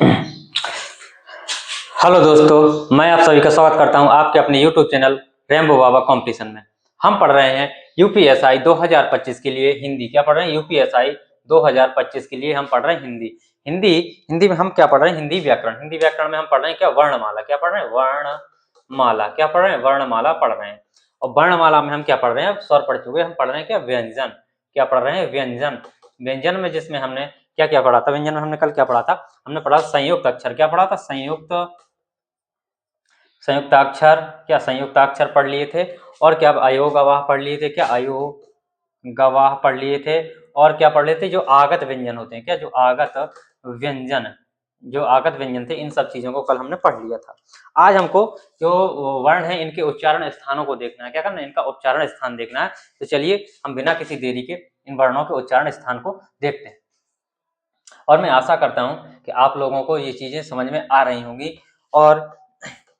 Hello दोस्तों, मैं आप सभी का स्वागत करता हूं आपके अपने यूट्यूब चैनल रेम्बो बाबा कंपटीशन में। हम पढ़ रहे हैं यूपीएसआई 2025 के लिए हिंदी। क्या पढ़ रहे हैं? यूपीएसआई 2025 के लिए हम पढ़ रहे हैं हिंदी। हिंदी में हम क्या पढ़ रहे हैं? हिंदी व्याकरण। हिंदी व्याकरण में हम पढ़ रहे हैं क्या? वर्णमाला। क्या पढ़ रहे हैं? वर्णमाला। क्या पढ़ रहे हैं? वर्णमाला पढ़ रहे हैं। और वर्णमाला में हम क्या पढ़ रहे हैं? स्वर पढ़ चुके, हम पढ़ रहे हैं क्या? व्यंजन। क्या पढ़ रहे हैं? व्यंजन। व्यंजन में जिसमें हमने क्या क्या पढ़ा था? व्यंजन में हमने कल क्या पढ़ा था? हमने पढ़ा संयुक्त अक्षर। क्या पढ़ा था? संयुक्ताक्षर। क्या संयुक्ताक्षर पढ़ लिए थे? और क्या अयोग गवाह पढ़ लिए थे? क्या अयोग गवाह पढ़ लिए थे? और क्या पढ़ लिए थे? जो आगत व्यंजन होते हैं। क्या? जो आगत व्यंजन थे, इन सब चीजों को कल हमने पढ़ लिया था। आज हमको जो वर्ण है इनके उच्चारण स्थानों को देखना है। क्या करना है? इनका उच्चारण स्थान देखना है। तो चलिए हम बिना किसी देरी के इन वर्णों के उच्चारण स्थान को देखते हैं। और मैं आशा करता हूं कि आप लोगों को ये चीजें समझ में आ रही होंगी, और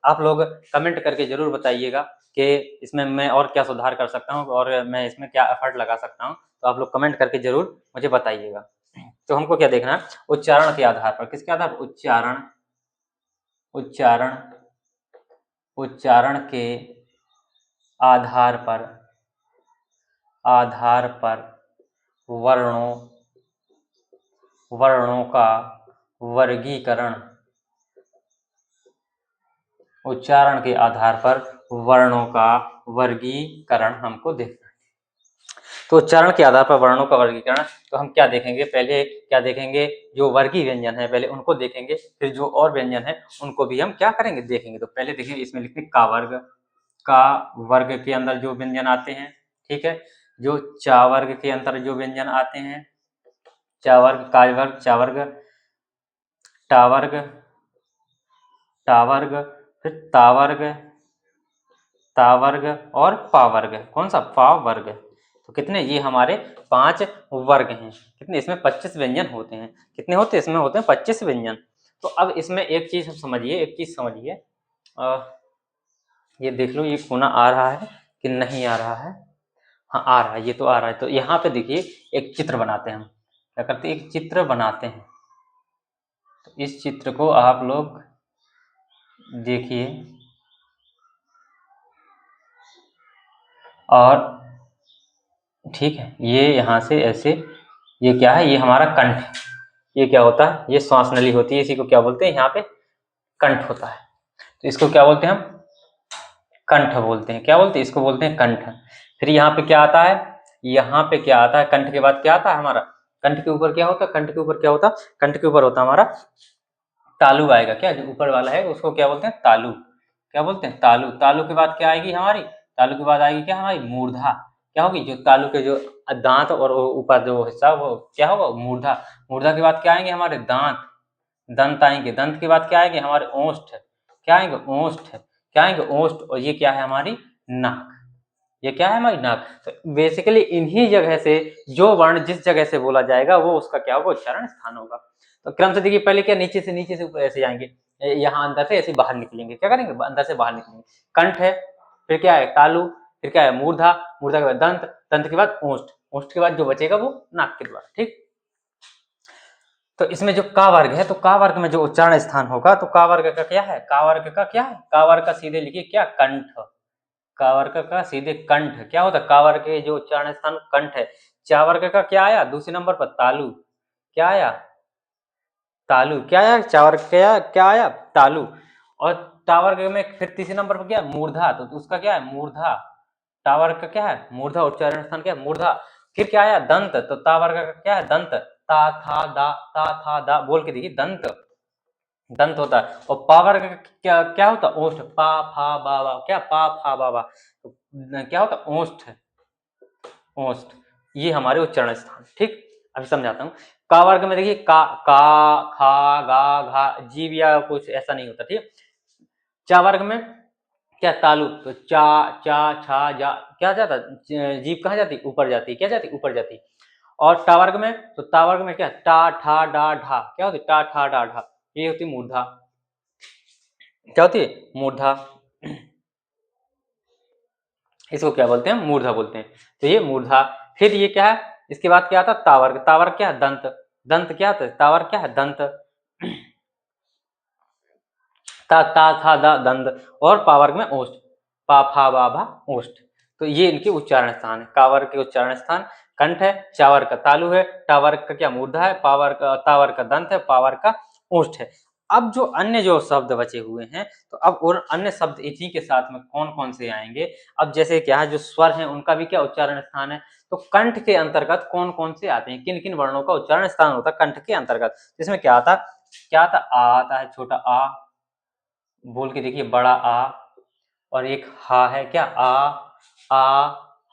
आप लोग कमेंट करके जरूर बताइएगा कि इसमें मैं और क्या सुधार कर सकता हूं और मैं इसमें क्या एफर्ट लगा सकता हूं। तो आप लोग कमेंट करके जरूर मुझे बताइएगा। तो हमको क्या देखना है? उच्चारण के आधार पर। किसके आधार पर? उच्चारण के आधार पर वर्णों का वर्गीकरण। उच्चारण के आधार पर वर्णों का वर्गीकरण हमको देखना है। तो उच्चारण के आधार पर वर्णों का वर्गीकरण, तो हम क्या देखेंगे? पहले क्या देखेंगे? जो वर्गीय व्यंजन है पहले उनको देखेंगे, फिर जो और व्यंजन है उनको भी हम क्या करेंगे? देखेंगे। तो पहले देखेंगे, इसमें लिखेंगे का वर्ग। का वर्ग के अंदर जो व्यंजन आते हैं, ठीक है। जो चा वर्ग के अंदर जो व्यंजन आते हैं, चा वर्ग, का वर्ग, चा वर्ग, टा वर्ग, फिर ता वर्ग और पा वर्ग। कौन सा? पा वर्ग। तो कितने? ये हमारे 5 वर्ग हैं। कितने? इसमें 25 व्यंजन होते हैं। कितने होते हैं? इसमें होते हैं 25 व्यंजन। तो अब इसमें एक चीज समझिए, ये देख लो, ये कोना आ रहा है कि नहीं आ रहा है? हाँ, आ रहा है, ये तो आ रहा है। तो यहाँ पे देखिए, एक चित्र बनाते हैं हम। क्या करते हैं? एक चित्र बनाते हैं। तो इस चित्र को आप लोग देखिए, और ठीक है, ये यहाँ से ऐसे, ये क्या है? ये हमारा कंठ। ये क्या होता है? ये श्वास नली होती है। इसी को क्या बोलते हैं? यहाँ पे कंठ होता है। तो इसको क्या बोलते हैं? हम कंठ बोलते हैं। क्या बोलते हैं? इसको बोलते हैं कंठ। फिर यहाँ पे क्या आता है? यहाँ पे क्या आता है? कंठ के बाद क्या आता है हमारा? कंठ के ऊपर क्या होता है? कंठ के ऊपर क्या होता? कंठ के ऊपर होता हमारा तालु आएगा। क्या? जो ऊपर वाला है उसको क्या बोलते हैं? तालु। क्या बोलते हैं? तालु। तालु के बाद क्या आएगी हमारी? तालु के बाद आएगी क्या हमारी? मूर्धा। क्या होगी? जो तालु के जो दांत और ऊपर जो हिस्सा, वो क्या होगा? मूर्धा। मूर्धा के बाद क्या आएंगे हमारे? दांत। दंत आएंगे। दंत के बाद क्या आएंगे? हमारे ओष्ठ। क्या आएंगे? ओष्ठ। क्या आएंगे? ओष्ठ। और ये क्या है? हमारी नाक। ये क्या है? हमारी नाक। तो बेसिकली इन्हीं जगह से जो वर्ण जिस जगह से बोला जाएगा वो उसका क्या होगा? उच्चारण स्थान होगा। तो क्रम से देखिए, पहले क्या, नीचे से ऊपर ऐसे जाएंगे, यहाँ अंदर से ऐसे बाहर निकलेंगे। क्या करेंगे? अंदर से बाहर निकलेंगे। कंठ है, फिर क्या है? तालु, फिर क्या है? मूर्धा, मूर्धा के बाद दंत, दंत के बाद ओष्ठ, ओष्ठ के बाद जो बचेगा वो नाक के द्वारा। ठीक। तो इसमें जो का वर्ग है, तो का वर्ग में जो उच्चारण स्थान होगा, तो का वर्ग का क्या है? का वर्ग का क्या है? का वर्ग का सीधे लिखिए क्या? कंठ। का वर्ग का सीधे कंठ। क्या होता है? का वर्ग के जो उच्चारण स्थान कंठ है। चा वर्ग का क्या आया दूसरे नंबर पर? तालु। क्या आया? तालु। क्या आया? चा वर्ग क्या क्या आया? तालु। और टा वर्ग में फिर तीसरे नंबर पर क्या? मूर्धा। तो उसका क्या है? मूर्धा। टा वर्ग का क्या है? मूर्धा। उच्चारण स्थान क्या है? मूर्धा। फिर क्या आया? दंत। तो ता वर्ग का क्या है? दंत। ता था दा बोल के देखिए, दंत। दंत होता है। और पा वर्ग का क्या क्या होता है? ओष्ठ। पा फा बा बा। क्या? पा फा बा बा। तो क्या होता है? ओष्ठ। ओष्ठ। ये हमारे उच्चारण स्थान। ठीक। अभी समझाता हूँ। का वर्ग में देखिए, का खा गा घा, जीव या कुछ ऐसा नहीं होता। ठीक। चा वर्ग में क्या? तालु। तो चा चा छा जा, क्या जाता? जीव कहाँ जाती? ऊपर जाती। क्या जाती? ऊपर जाती। और टा वर्ग में, तो ता वर्ग में क्या? टा ठा डा ढा। क्या होती? टा ठा डा ढा। ये होती मूर्धा। क्या होती है? मूर्धा। इसको क्या बोलते हैं? मूर्धा बोलते हैं। तो ये मूर्धा। फिर ये क्या है? इसके बाद क्या आता है? तावर्ग। तावर्ग क्या है? दंत। दंत क्या होता है? तावर्ग क्या है? दंत। ता ता था दा दंद, और पा वर्ग में ओष्ठ, पा फा बा भा ओष्ठ। तो ये इनके उच्चारण स्थान है। का वर्ग के उच्चारण स्थान कंठ है, चा वर्ग का तालु है, टा वर्ग का क्या मूर्धा है, पा वर्ग का ता वर्ग का दंत है, पा वर्ग का ओष्ठ है। अब जो अन्य जो शब्द बचे हुए हैं, तो अब और अन्य शब्द इसी के साथ में कौन कौन से आएंगे। अब जैसे क्या है, जो स्वर है उनका भी क्या उच्चारण स्थान है, तो कंठ के अंतर्गत कौन कौन से आते हैं, किन किन वर्णों का उच्चारण स्थान होता है कंठ के अंतर्गत। जिसमें क्या आता आ आता है, छोटा आ, बोल के देखिए बड़ा आ, और एक हा है क्या, आ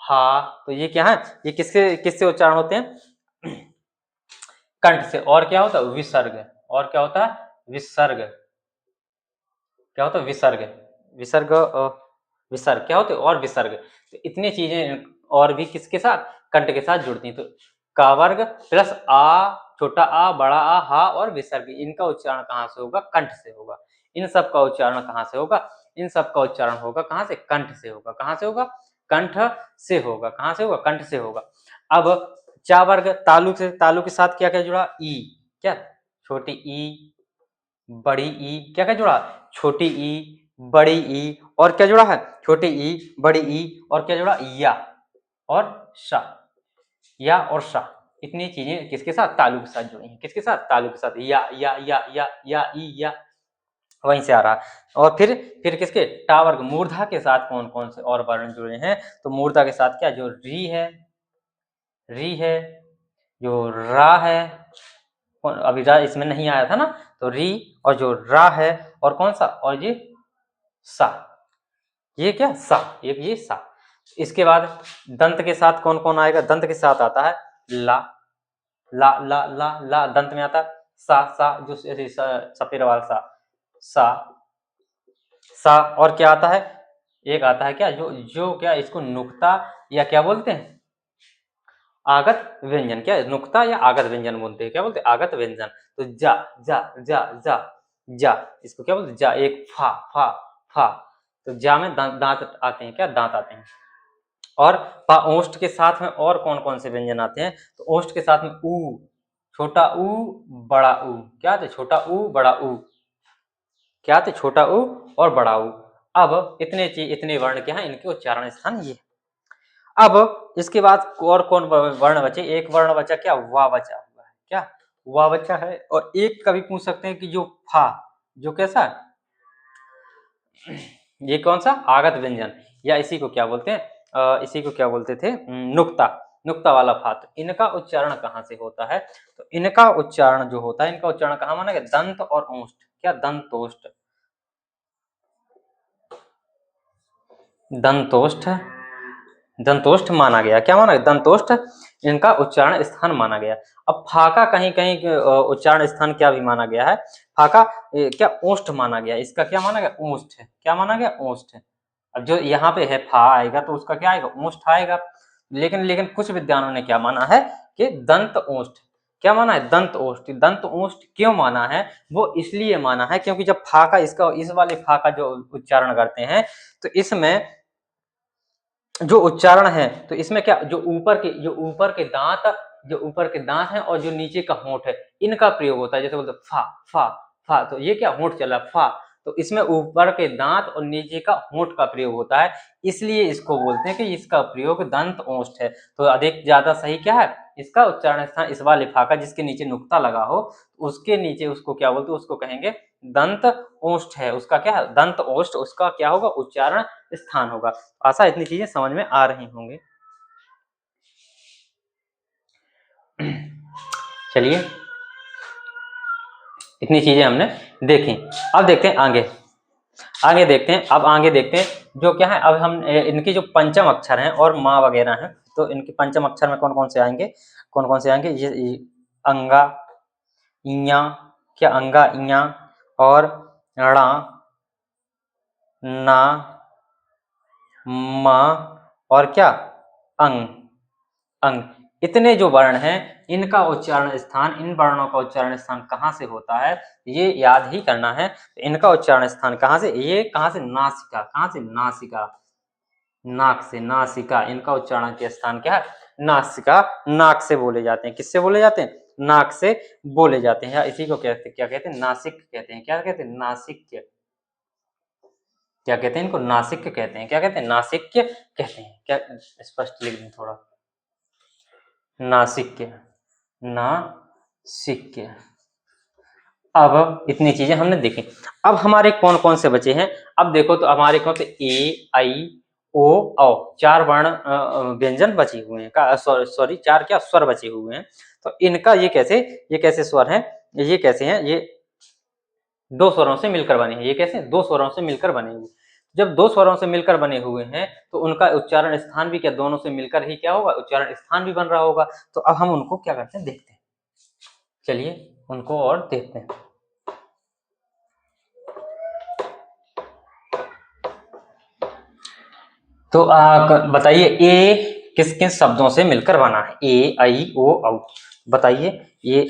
हा। तो ये क्या है, ये किससे किससे उच्चारण होते हैं, कंठ से। और क्या होता है विसर्ग, और क्या होता है विसर्ग, क्या होता है विसर्ग, विसर्ग विसर्ग क्या होते हैं, और विसर्ग। तो इतनी चीजें और भी किसके साथ, कंठ के साथ जुड़ती हैं। तो का वर्ग प्लस आ, छोटा आ, बड़ा आ, हा और विसर्ग, इनका उच्चारण कहाँ से होगा, कंठ से होगा। इन सब का उच्चारण कहाँ से होगा, इन सब का उच्चारण होगा कहाँ से, कंठ से होगा। कहाँ से होगा, कंठ से होगा। कहाँ से होगा, कंठ से होगा। अब चा वर्ग तालु से, तालु के साथ क्या क्या जुड़ा, ई, क्या छोटी ई बड़ी ई, क्या क्या जुड़ा, छोटी ई बड़ी ई, और क्या जुड़ा है, छोटी ई बड़ी ई, और क्या जुड़ा, या और शा, या और शा। इतनी चीजें किसके साथ, तालु के साथ जुड़ी हैं। किसके साथ, तालु के साथ। या ई या, वहीं से आ रहा। और फिर किसके, टा वर्ग मूर्धा के साथ कौन कौन से और वर्ण जुड़े हैं, तो मूर्धा के साथ क्या, जो री है, री है, जो रा है, अभी रा इसमें नहीं आया था ना, तो री, और जो रा है, और कौन सा, और ये सा, ये क्या सा, ये सा। इसके बाद दंत के साथ कौन कौन आएगा, दंत के साथ आता है ला, ला ला ला ला दंत में आता है, सा जो सफेद वाला सा, सा। और क्या आता है, एक आता है क्या, जो जो क्या इसको नुक्ता या क्या बोलते हैं, आगत व्यंजन, क्या नुक्ता या आगत व्यंजन बोलते हैं, क्या बोलते हैं, आगत व्यंजन। तो जा जा जा जा जा, इसको क्या बोलते हैं, जा। एक फा फा फा, तो जा में दांत आते हैं, क्या दांत आते हैं। और ओष्ठ के साथ में और कौन कौन से व्यंजन आते हैं, तो ओष्ठ के साथ में ऊ, छोटा ऊ बड़ा ऊ, क्या आते, छोटा ऊ बड़ा ऊ, क्या आते, छोटा ऊ और बड़ा ऊ। अब इतने वर्ण क्या हैं, इनके उच्चारण स्थान ये। अब इसके बाद और कौन वर्ण बचे, एक वर्ण बचा क्या, वा बचा हुआ है, क्या वा बचा है। और एक कभी पूछ सकते हैं कि जो फा, जो कैसा, ये कौन सा, आगत व्यंजन, या इसी को क्या बोलते हैं, इसी को क्या बोलते थे, नुक्ता, नुक्ता वाला फा। तो इनका उच्चारण कहाँ से होता है, तो इनका उच्चारण जो होता है, इनका उच्चारण कहाँ माना गया, दंत और ओष्ठ, क्या दंतोष्ठ, दंतोष्ठ, दंतोष्ठ माना गया, क्या माना गया, दंतोष्ठ इनका उच्चारण स्थान माना गया। अब फाका कहीं कहीं उच्चारण स्थान क्या भी माना गया है, फाका क्या ओष्ठ माना गया, इसका क्या माना गया, ओष्ठ, क्या माना गया, ओष्ठ। अब जो यहाँ पे है फा आएगा, तो उसका क्या आएगा, ओष्ठ आएगा। लेकिन लेकिन कुछ विद्वानों ने क्या माना है कि दंत ओष्ठ, क्या माना है, दंत ओष्ठ। दंत ओष्ठ क्यों माना है, वो इसलिए माना है क्योंकि जब फाका इसका, इस वाले फाका जो उच्चारण करते हैं, तो इसमें जो उच्चारण है, तो इसमें क्या, जो ऊपर के दांत, जो ऊपर के दांत हैं और जो नीचे का होंठ है, इनका प्रयोग होता है। जैसे बोलते फा फा फा, तो ये क्या होंठ चला फा, तो इसमें ऊपर के दांत और नीचे का होंठ का प्रयोग होता है, इसलिए इसको बोलते हैं कि इसका प्रयोग दंत ओष्ठ है। तो अधिक ज्यादा सही क्या है, इसका उच्चारण स्थान इस वाले फा का, जिसके नीचे नुक्ता लगा हो, उसके नीचे उसको क्या बोलते हैं, उसको कहेंगे दंत ओष्ठ है। उसका क्या है, दंत ओष्ठ, उसका क्या होगा, उच्चारण स्थान होगा। आशा इतनी चीजें समझ में आ रही होंगी। चलिए, इतनी चीजें हमने देखी। अब देखते हैं आगे, आगे देखते हैं। अब आगे देखते हैं जो क्या है, अब हम इनकी जो पंचम अक्षर हैं और माँ वगैरह हैं, तो इनके पंचम अक्षर में कौन कौन से आएंगे, कौन कौन से आएंगे, ये अंगा, इया, क्या अंगा इया, और णा, ना, मा, और क्या अंग, अंग। इतने जो वर्ण हैं, इनका उच्चारण स्थान, इन वर्णों का उच्चारण स्थान कहाँ से होता है, ये याद ही करना है। इनका उच्चारण स्थान कहाँ से, ये कहाँ से, नासिका, कहाँ से, नासिका, नाक से, नासिका, इनका उच्चारण के स्थान क्या है, नासिका। नाक से बोले जाते हैं, किससे बोले जाते हैं, नाक से बोले जाते हैं। इसी को कहते, क्या कहते हैं, नासिक कहते हैं, क्या कहते हैं, नासिक। क्या कहते हैं इनको? नासिक्य कहते हैं। क्या कहते हैं? नासिक्य कहते हैं। क्या स्पष्ट लिख दें थोड़ा, नासिक्य, नासिक्य। अब इतनी चीजें हमने देखी। अब हमारे कौन कौन से बचे हैं? अब देखो तो हमारे कौन से ए आई ओ औ, चार वर्ण व्यंजन बचे हुए हैं, सॉरी चार क्या स्वर बचे हुए हैं। तो इनका ये कैसे स्वर हैं? ये कैसे हैं? ये दो स्वरों से मिलकर बने हैं। ये कैसे? दो स्वरों से मिलकर बने हुए। जब दो स्वरों से मिलकर बने हुए हैं तो उनका उच्चारण स्थान भी क्या दोनों से मिलकर ही क्या होगा? उच्चारण स्थान भी बन रहा होगा। तो अब हम उनको क्या करते हैं? देखते हैं। चलिए उनको और देखते हैं। तो बताइए ए किस किस शब्दों से मिलकर बना है? ए आई ओ औ। बताइए ये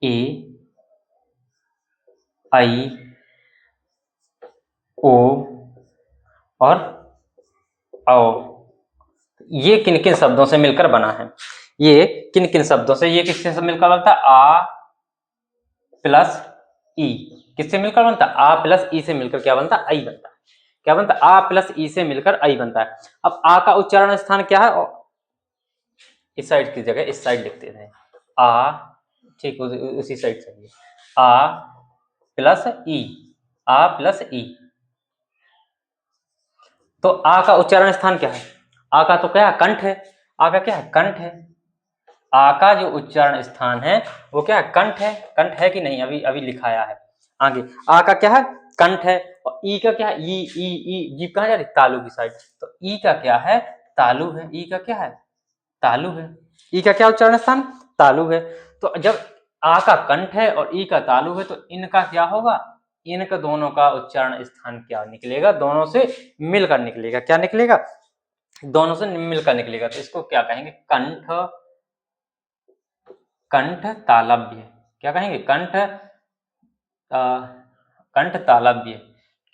ए आई ओ और औ ये किन किन शब्दों से मिलकर बना है? ये किन किन शब्दों से, ये किससे मिलकर बनता है? आ प्लस ई। किससे मिलकर बनता है? आ प्लस ई से मिलकर क्या बनता है? आई बनता है। क्या बनता है? आ प्लस ई से मिलकर आई बनता है। अब आ का उच्चारण स्थान क्या है? इस साइड की जगह इस साइड लिखते थे। आ, ठीक उसी साइड से आ प्लस ई, आ प्लस ई। तो आ का उच्चारण स्थान क्या है? आ का तो क्या है? कंठ है। आ का क्या है? कंठ है। आ का जो उच्चारण स्थान है वो क्या है? कंठ है। कंठ है कि नहीं? अभी अभी लिखाया है आगे। आ का क्या है? कंठ है। और ई का क्या है? ई जीभ कहाँ जा रही? तालू की साइड। तो ई का क्या है? तालु है। ई का क्या है? तालु है। ई का क्या उच्चारण स्थान? तालु है। तो जब आ का कंठ है और ई का तालु है तो इनका क्या होगा? इनका दोनों का उच्चारण स्थान क्या निकलेगा? दोनों से मिलकर निकलेगा। क्या निकलेगा? दोनों से मिलकर निकलेगा। तो इसको क्या कहेंगे? कंठ, कंठ तालव्य। क्या कहेंगे? कंठ तालव्य।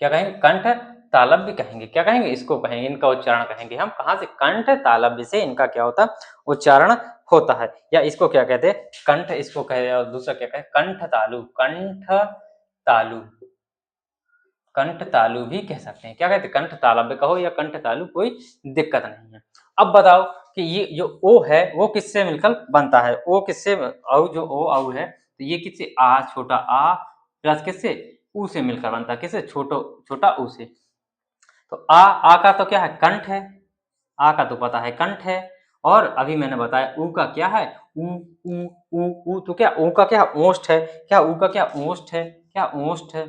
क्या कहेंगे? कंठ तालव्य कहेंगे। क्या कहेंगे? इसको कहेंगे, इनका उच्चारण कहेंगे हम। कहाँ से? कंठ तालव्य से इनका क्या होता? उच्चारण होता है। या इसको क्या कहते हैं? कंठ, इसको कहे और दूसरा क्या कहे? कंठ तालु। कंठ तालु, कंठ तालु भी कह सकते हैं। क्या कहते हैं? कंठ तालव्य कहो या कंठ तालु, कोई दिक्कत नहीं है। अब बताओ कि ये जो ओ है वो किससे मिलकर बनता है? ओ किससे? औ जो ओ औ है तो ये किससे? आ, छोटा आ प्लस किससे? ऊ से मिलकर बनता है। किससे? छोटा ऊ से। तो आ का तो क्या है? कंठ है। आ का तो पता है कंठ है। और अभी मैंने बताया ऊ का क्या है? ऊ ऊ ऊ ऊ तो क्या? ऊ का क्या? ओष्ठ है। क्या? ऊ का क्या? ओष्ठ है। क्या? ओष्ठ है।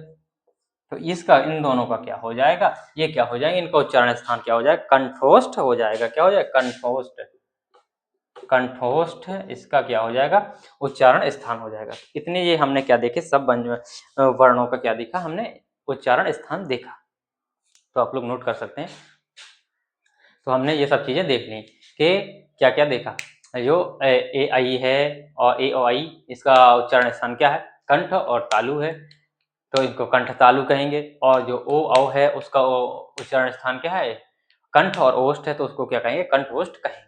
तो इसका इन दोनों का क्या हो जाएगा? ये क्या हो जाएगा? इनका उच्चारण स्थान क्या हो जाएगा? कंठोष्ठ हो जाएगा। क्या हो जाएगा? कंठोष्ठ। कंठोष्ठ इसका क्या हो जाएगा? उच्चारण स्थान हो जाएगा। इतने ये हमने क्या देखे? सब वर्णों का क्या देखा हमने? उच्चारण स्थान देखा। तो आप लोग नोट कर सकते हैं। तो हमने ये सब चीजें देख ली कि क्या क्या देखा। जो ए आई है और ए ओ आई, इसका उच्चारण स्थान क्या है? कंठ और तालु है। तो इनको कंठ तालु कहेंगे। और जो ओ औ है उसका उच्चारण स्थान क्या है? कंठ और ओष्ठ है तो उसको क्या कहेंगे? कंठोष्ठ कहेंगे।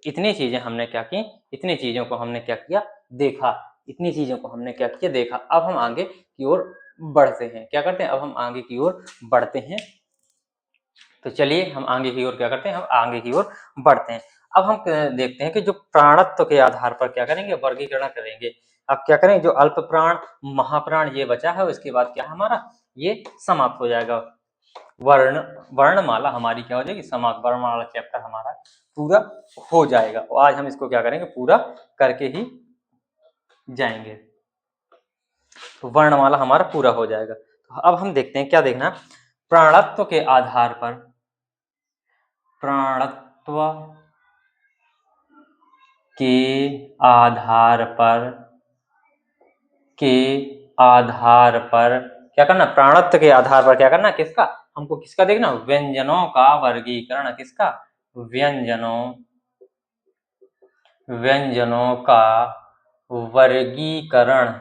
इतनी चीजें हमने क्या की? इतनी चीजों को हमने क्या किया? देखा। इतनी चीजों को हमने क्या किया? देखा। अब हम आगे की ओर बढ़ते हैं। क्या करते हैं? अब हम आगे की ओर बढ़ते हैं। तो चलिए हम आगे की ओर क्या करते हैं? हम आगे की ओर बढ़ते हैं। अब हम देखते हैं कि जो प्राणत्व के आधार पर क्या करेंगे? वर्गीकरण करेंगे। अब क्या करें? जो अल्प प्राण, महाप्राण ये बचा है, उसके बाद क्या हमारा ये समाप्त हो जाएगा। वर्णमाला हमारी क्या हो जाएगी? समाप्त। वर्णमाला चैप्टर हमारा पूरा हो जाएगा। और आज हम इसको क्या करेंगे? पूरा करके ही जाएंगे। तो वर्णमाला हमारा पूरा हो जाएगा। तो अब हम देखते हैं क्या देखना? प्राणत्व के आधार पर, प्राणत्व के आधार पर, के आधार पर क्या करना? प्राणत्व के आधार पर क्या करना? किसका? हमको किसका देखना? व्यंजनों का वर्गीकरण। किसका? व्यंजनों, व्यंजनों का वर्गीकरण।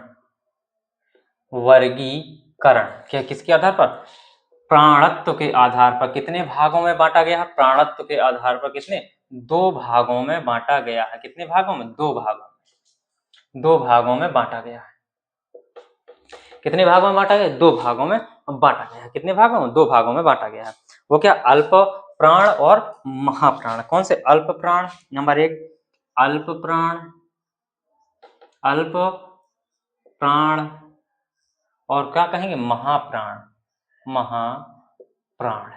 वर्गीकरण क्या? किसके आधार पर? प्राणत्व के आधार पर। कितने भागों में बांटा गया है? प्राणत्व के आधार पर कितने? दो भागों में बांटा गया है। कितने भागों में? दो भागों। दो भागों में बांटा गया है। कितने भागों में बांटा गया? दो भागों में बांटा गया है। कितने भागों में? 2 भागों में बांटा गया है। वो क्या? अल्प प्राण और महाप्राण। कौन से? अल्प प्राण नंबर 1, अल्प प्राण, अल्प प्राण, और क्या कहेंगे? महाप्राण, महाप्राण।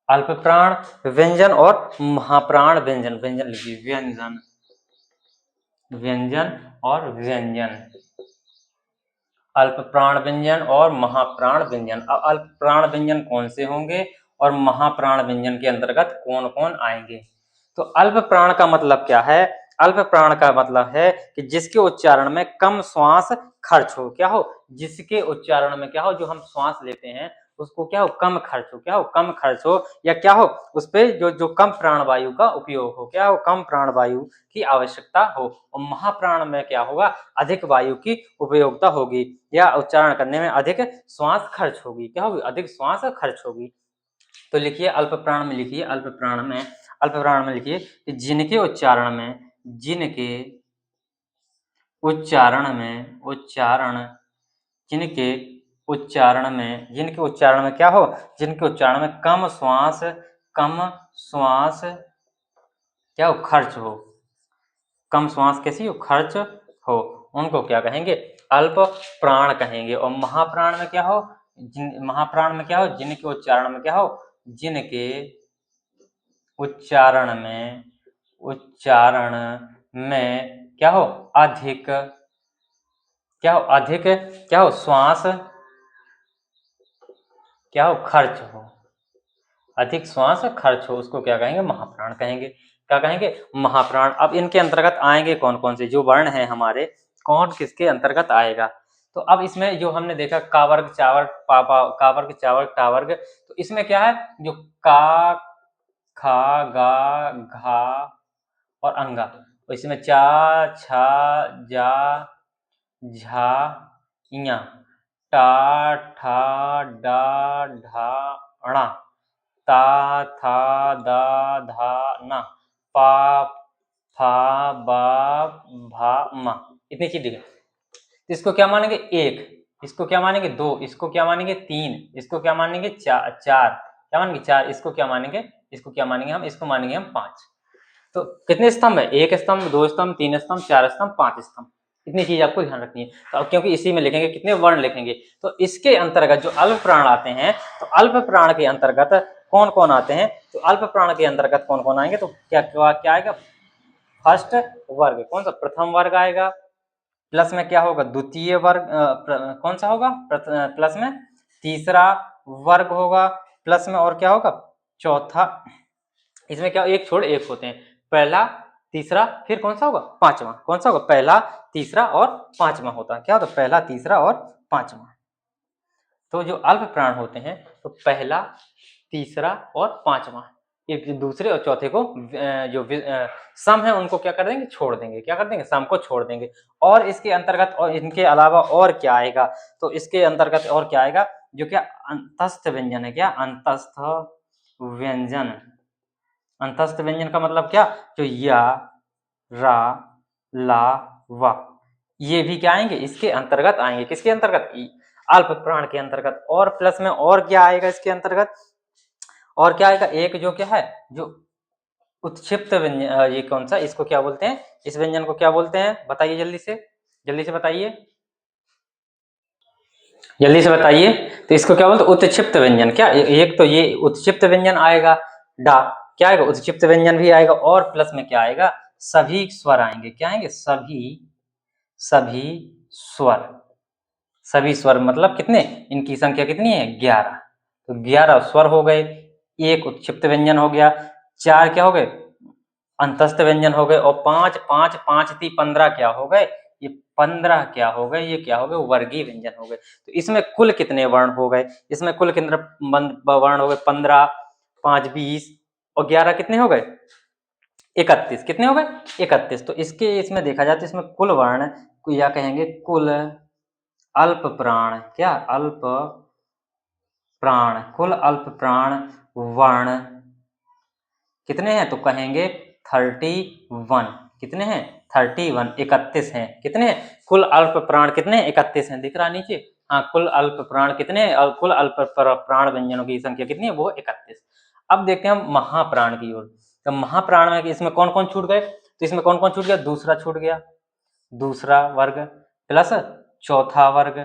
अल्प प्राण व्यंजन और महाप्राण व्यंजन। व्यंजन लिखिए, व्यंजन, व्यंजन और व्यंजन। अल्प प्राण व्यंजन और महाप्राण व्यंजन। अब अल्प प्राण व्यंजन कौन से होंगे और महाप्राण व्यंजन के अंतर्गत कौन कौन आएंगे? तो अल्प प्राण का मतलब क्या है? अल्प प्राण का मतलब है कि जिसके उच्चारण में कम श्वास खर्च हो। क्या हो? जिसके उच्चारण में क्या हो? जो हम श्वास लेते हैं उसको क्या हो? कम खर्च हो। क्या हो? कम खर्च हो, या क्या हो? उस पे जो कम प्राणवायु का उपयोग हो। क्या हो? कम प्राणवायु की आवश्यकता हो। और महाप्राण में क्या होगा? अधिक वायु की उपयोगिता होगी, या उच्चारण करने में अधिक श्वास खर्च होगी। क्या होगी? अधिक श्वास खर्च होगी। तो लिखिए अल्प प्राण में, लिखिए अल्प प्राण में, अल्प प्राण में लिखिए कि जिनके उच्चारण में, जिनके उच्चारण में, उच्चारण, जिनके उच्चारण में, जिनके उच्चारण में क्या हो? जिनके उच्चारण में कम श्वास, कम श्वास क्या हो? खर्च हो। कम श्वास कैसी हो? खर्च हो। उनको क्या कहेंगे? अल्प प्राण कहेंगे। और महाप्राण में क्या हो? महाप्राण में क्या हो? जिनके उच्चारण में क्या हो? जिनके उच्चारण में, उच्चारण में क्या हो? अधिक, क्या हो? अधिक क्या हो? श्वास क्या हो? खर्च हो। अधिक श्वास खर्च हो, उसको क्या कहेंगे? महाप्राण कहेंगे। क्या कहेंगे? महाप्राण। अब इनके अंतर्गत आएंगे कौन कौन से जो वर्ण हैं हमारे, कौन किसके अंतर्गत आएगा? तो अब इसमें जो हमने देखा का वर्ग, चा वर्ग, पा पा, का वर्ग, चा वर्ग, टा वर्ग, तो इसमें क्या है? जो का, खा, गा, घा और अंगा। तो इसमें चा, छा, जा, झा, इया, टा, ठा, डा, ढा, णा, ता, था, दा, धा, ना, पा, फा, बा, भा, मा। इतनी चीज दिखे। इसको क्या मानेंगे? 1, इसको क्या मानेंगे? 2, इसको क्या मानेंगे? 3, इसको क्या मानेंगे? 4, क्या मानेंगे? 4, इसको क्या मानेंगे? इसको क्या मानेंगे हम? इसको मानेंगे हम 5। तो कितने स्तंभ है? 1 स्तंभ, 2 स्तंभ, 3 स्तंभ, 4 स्तंभ, 5 स्तंभ। इतनी चीज आपको ध्यान रखनी है। तो अब क्योंकि इसी में लिखेंगे, कितने वर्ण लिखेंगे, तो इसके अंतर्गत जो अल्प प्राण आते हैं, तो अल्प प्राण के अंतर्गत कौन कौन आते हैं? तो अल्प प्राण के अंतर्गत कौन कौन आएंगे? तो क्या क्या आएगा? फर्स्ट वर्ग। कौन सा? प्रथम वर्ग आएगा। प्लस में क्या होगा? द्वितीय वर्ग। कौन सा होगा? प्लस में तीसरा वर्ग होगा। प्लस में और क्या होगा? चौथा। इसमें क्या? एक छोड़ एक होते हैं। पहला, तीसरा, फिर कौन सा होगा? पांचवा। कौन सा होगा? पहला, तीसरा और पांचवा होता है। क्या होता है? पहला, तीसरा और पांचवा। तो जो अल्प प्राण होते हैं, तो पहला, तीसरा और पांचवा, एक दूसरे और चौथे को जो सम है उनको क्या कर देंगे? छोड़ देंगे। क्या कर देंगे? सम को छोड़ देंगे। और इसके अंतर्गत और इनके अलावा और क्या आएगा? तो इसके अंतर्गत और क्या आएगा? जो क्या अंतस्थ व्यंजन है। क्या? अंतस्थ व्यंजन। अंतस्थ व्यंजन का मतलब क्या? जो या, रा, ला, वा, ये भी क्या आएंगे? इसके अंतर्गत आएंगे। किसके अंतर्गत? अल्प प्राण के अंतर्गत। और प्लस में और क्या आएगा इसके अंतर्गत? और क्या आएगा? एक जो क्या है? जो उत्क्षिप्त व्यंजन। ये कौन सा? इसको क्या बोलते हैं? इस व्यंजन को क्या बोलते हैं? बताइए जल्दी से, जल्दी से बताइए, जल्दी से बताइए। तो इसको क्या बोलते हैं? उत्क्षिप्त व्यंजन। क्या? एक तो ये उत्क्षिप्त व्यंजन आएगा, डा, क्या आएगा? उत्क्षिप्त व्यंजन भी आएगा। और प्लस में क्या आएगा? सभी स्वर आएंगे। क्या आएंगे? सभी, सभी स्वर। सभी स्वर मतलब कितने? इनकी संख्या कितनी है? 11। तो 11 स्वर हो गए। एक उत्क्षिप्त व्यंजन हो गया। 4 क्या हो गए? अंतस्थ व्यंजन हो गए। और 5, 5, 5 × 15 क्या हो गए? ये 15 क्या हो गए? ये क्या हो गए? वर्गीय व्यंजन हो गए। तो इसमें कुल कितने वर्ण हो गए? इसमें कुल कितने वर्ण हो गए? 15, 5 20 और 11 कितने हो गए? 31। कितने हो गए? 31। तो इसके इसमें देखा जाए तो इसमें कुल वर्ण या कहेंगे कुल अल्प प्राण। क्या? अल्प प्राण। कुल अल्प प्राण वर्ण कितने हैं? तो कहेंगे 31। कितने हैं? 31, 31 हैं। कितने हैं? कुल अल्प प्राण कितने हैं? 31 हैं। दिख रहा नीचे? हाँ, कुल अल्प प्राण कितने और कुल अल्प प्राण व्यंजनों की संख्या कितनी है, वो 31। अब देखते हैं हम महाप्राण की ओर। तो महाप्राण में इसमें कौन कौन छूट गए, तो इसमें कौन कौन छूट गया, दूसरा छूट गया, दूसरा वर्ग प्लस चौथा वर्ग,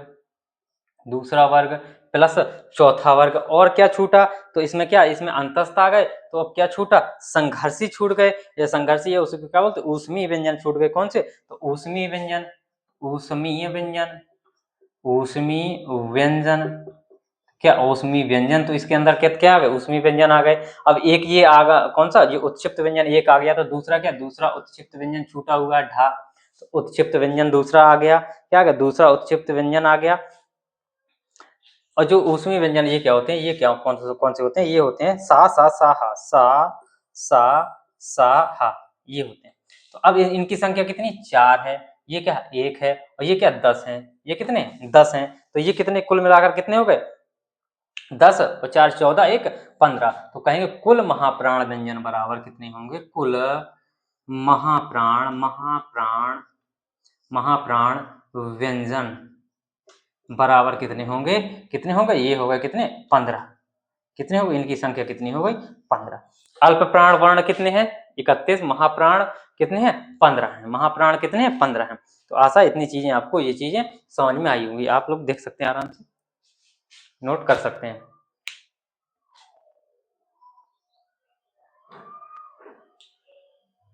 दूसरा वर्ग प्लस चौथा वर्ग, और क्या छूटा, तो इसमें क्या, इसमें अंतस्थ आ गए, तो अब क्या छूटा, संघर्षी छूट गए। ये संघर्षी है उसको क्या बोलते, ऊष्मीय व्यंजन छूट गए। कौन से, तो ऊष्मीय व्यंजन, ऊष्मीय व्यंजन, ऊष्मीय व्यंजन, क्या ऊष्मीय व्यंजन, तो इसके अंदर क्या क्या आ गए, ऊष्मीय व्यंजन आ गए। अब एक ये आ गया कौन सा, ये उत्क्षिप्त व्यंजन एक आ गया, तो दूसरा क्या, दूसरा उत्क्षिप्त व्यंजन छूटा हुआ ढा, तो उत्क्षिप्त व्यंजन दूसरा आ गया, क्या आ गया, दूसरा उत्क्षिप्त व्यंजन आ गया। और जो ऊष्मीय व्यंजन ये क्या होते हैं, ये क्या कौन से होते हैं, ये होते हैं सा सा सा हा, सा सा हा, ये होते हैं। तो अब इनकी संख्या कितनी, 4 है, ये क्या 1 है, और ये क्या 10 है, ये कितने 10 हैं, तो ये कितने कुल मिलाकर कितने हो गए, 10 और 4 14 1 15। तो कहेंगे कुल महाप्राण व्यंजन बराबर कितने होंगे, कुल महाप्राण महाप्राण महाप्राण व्यंजन बराबर कितने होंगे, कितने होंगे, ये होगा कितने 15, कितने हो गए, इनकी संख्या कितनी हो गई 15। अल्प प्राण वर्ण कितने हैं 31, महाप्राण कितने हैं 15 हैं, महाप्राण कितने हैं 15 हैं। तो आशा इतनी चीजें आपको ये चीजें समझ में आई होंगी, आप लोग देख सकते हैं आराम से नोट कर सकते हैं।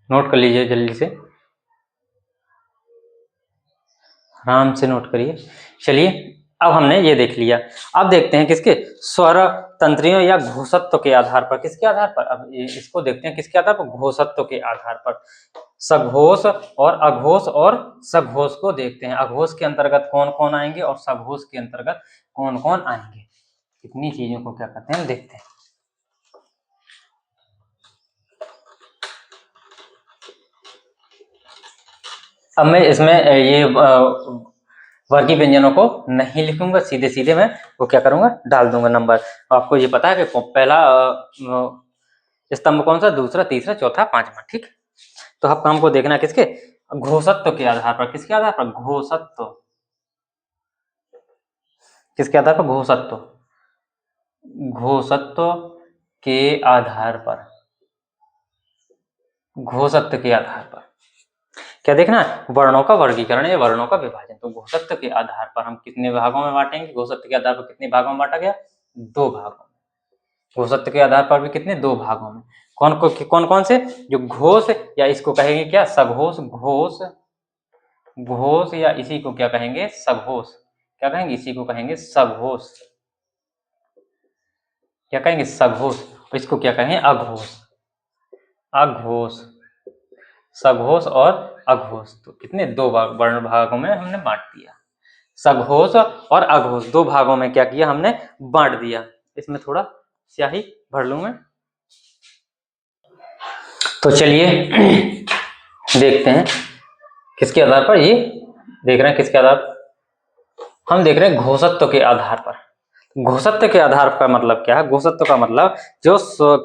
नोट कर लीजिए जल्दी से, आराम से नोट करिए। चलिए अब हमने ये देख लिया, अब देखते हैं किसके, स्वर तंत्रियों या घोषत्व के आधार पर, किसके आधार पर, अब इसको देखते हैं किसके आधार पर, घोषत्व के आधार पर। सघोष और अघोष और सघोष को देखते हैं, अघोष के अंतर्गत कौन कौन आएंगे और सघोष के अंतर्गत कौन कौन आएंगे, कितनी चीजों को क्या करते हैं देखते हैं। अब मैं इसमें ये वर्गीय व्यंजनों को नहीं लिखूंगा, सीधे सीधे मैं वो क्या करूंगा, डाल दूंगा नंबर। आपको ये पता है कि पहला स्तंभ कौन सा, दूसरा तीसरा चौथा पांचवा, ठीक। तो अब हमको देखना किसके, घोषत्व के आधार पर, किसके आधार पर, घोषत्व, किसके आधार पर, घोषत्व, घोषत्व के आधार पर, घोषत्व के आधार पर क्या देखना है, वर्णों का वर्गीकरण या वर्णों का विभाजन। तो घोषत्व के आधार पर हम कितने भागों में बांटेंगे, घोषत्व के आधार पर कितने भागों में बांटा गया, 2 भागों में। घोषत्व के आधार पर भी कितने, 2 भागों में। कौन कौन से, जो घोष या इसको कहेंगे क्या, सघोष, घोष घोष या इसी को क्या कहेंगे, सघोष, क्या कहेंगे, इसी को कहेंगे सघोष, क्या कहेंगे सघोष, और इसको क्या कहेंगे अघोष, अघोष, सघोष और अघोष। तो कितने, 2 वर्ण भागों में हमने बांट दिया, सघोष और अघोष 2 भागों में क्या किया हमने, बांट दिया। इसमें थोड़ा स्याही भर लूं मैं। तो चलिए देखते हैं किसके आधार पर, ये देख रहे हैं किसके आधार पर, हम देख रहे हैं घोषत्व के आधार पर। घोषत्व के आधार का मतलब क्या है, घोषत्व का मतलब जो